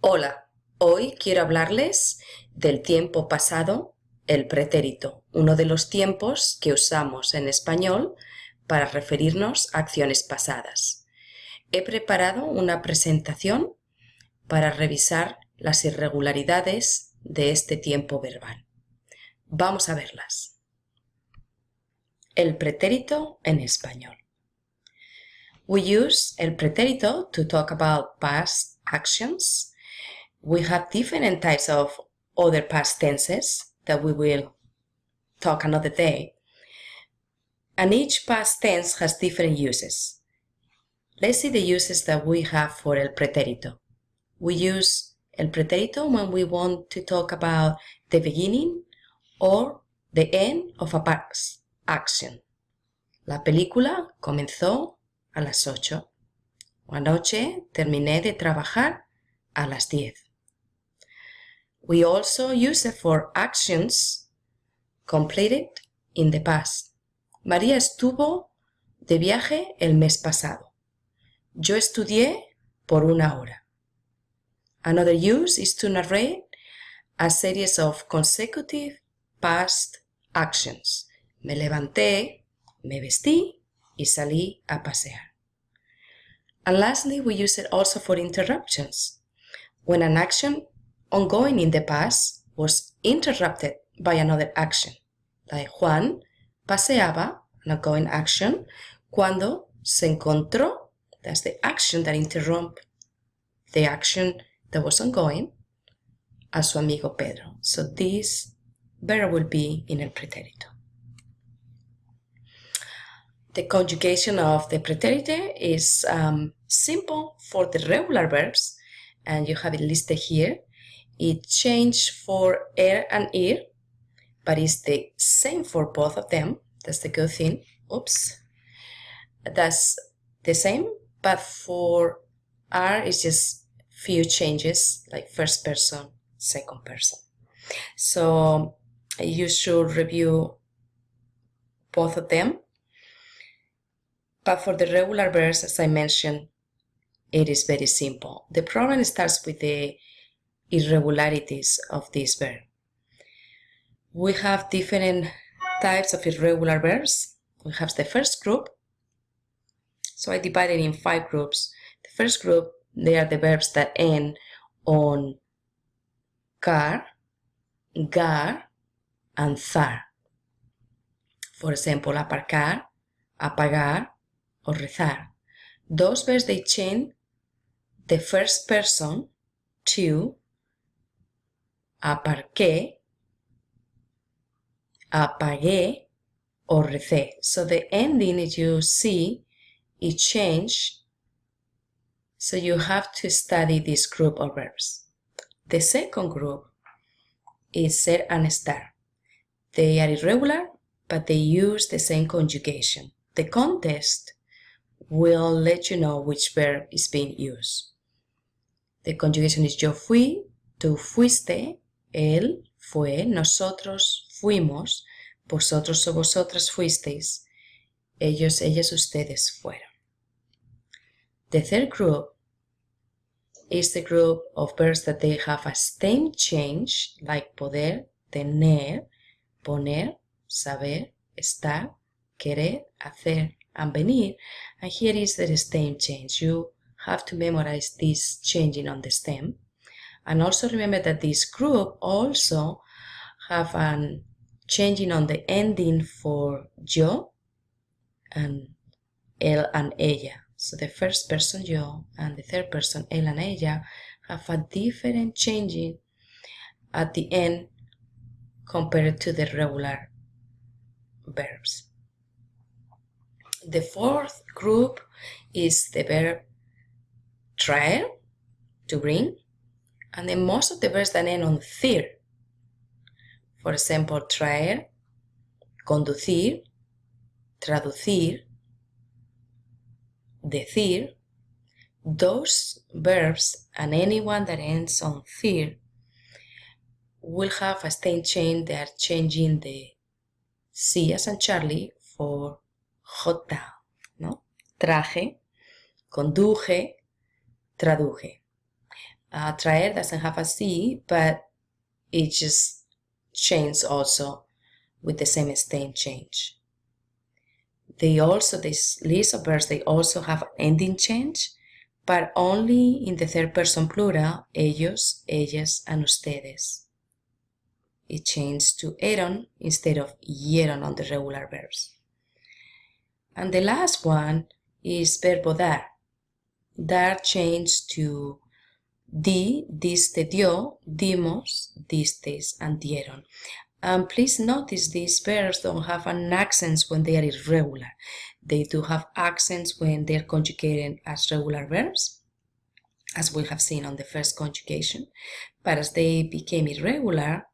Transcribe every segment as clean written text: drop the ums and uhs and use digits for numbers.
Hola, hoy quiero hablarles del tiempo pasado, el pretérito, uno de los tiempos que usamos en español para referirnos a acciones pasadas. He preparado una presentación para revisar las irregularidades de este tiempo verbal. Vamos a verlas. El pretérito en español. We use el pretérito to talk about past actions. We have different types of other past tenses that we will talk another day. And each past tense has different uses. Let's see the uses that we have for el pretérito. We use el pretérito when we want to talk about the beginning or the end of a past action. La película comenzó a las 8. Anoche terminé de trabajar a las 10. We also use it for actions completed in the past. María estuvo de viaje el mes pasado. Yo estudié por una hora. Another use is to narrate a series of consecutive past actions. Me levanté, me vestí y salí a pasear. And lastly, we use it also for interruptions. When an action ongoing in the past was interrupted by another action. Like Juan paseaba, an ongoing action, cuando se encontró, that's the action that interrupted the action that was ongoing, a su amigo Pedro. So this verb will be in el pretérito. The conjugation of the pretérito is simple for the regular verbs, and you have it listed here. It changed for er and ir, but it's the same for both of them. That's the good thing. Oops. That's the same, but for are it's just few changes, like first person, second person. So you should review both of them. But for the regular verbs, as I mentioned, it is very simple. The problem starts with the irregularities of this verb. We have different types of irregular verbs. We have the first group. So I divided in 5 groups. The first group, they are the verbs that end on car, gar, and zar. For example, aparcar, apagar, or rezar. Those verbs, they change the first person to aparqué, apagué, or recé. So the ending, as you see, it changed. So you have to study this group of verbs. The second group is ser and estar. They are irregular, but they use the same conjugation. The context will let you know which verb is being used. The conjugation is yo fui, tú fuiste, él fue, nosotros fuimos, vosotros o vosotras fuisteis, ellos, ellas, ustedes fueron. The third group is the group of verbs that they have a stem change, like poder, tener, poner, saber, estar, querer, hacer, and venir. And here is the stem change. You have to memorize this changing on the stem. And also remember that this group also have an changing on the ending for yo and él and ella. So the first person yo and the third person él and ella have a different changing at the end compared to the regular verbs. The fourth group is the verb traer, to bring, and then most of the verbs that end on cir. For example, traer, conducir, traducir, decir. Those verbs and anyone that ends on cir will have a stem change. They are changing the C as in Charlie for hot down, ¿no? Traje, conduje, traduje. Traer doesn't have a C, but it just changes also with the same stem change. This list of verbs, they also have ending change, but only in the third person plural, ellos, ellas, and ustedes. It changed to eron instead of hieron on the regular verbs. And the last one is verbo dar. Dar changed to di, diste, dio, dimos, distes, and dieron. And please notice these verbs don't have an accent when they are irregular. They do have accents when they're conjugated as regular verbs, as we have seen on the first conjugation. But as they became irregular,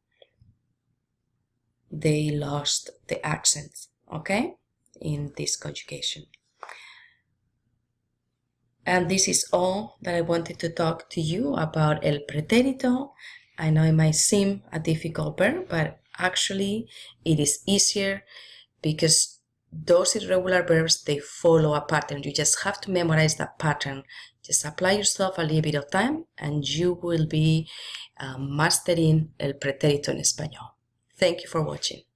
they lost the accent, okay, in this conjugation. And this is all that I wanted to talk to you about el pretérito. I know it might seem a difficult verb, but actually it is easier because those irregular verbs, they follow a pattern. You just have to memorize that pattern. Just apply yourself a little bit of time and you will be mastering el pretérito en español. Thank you for watching.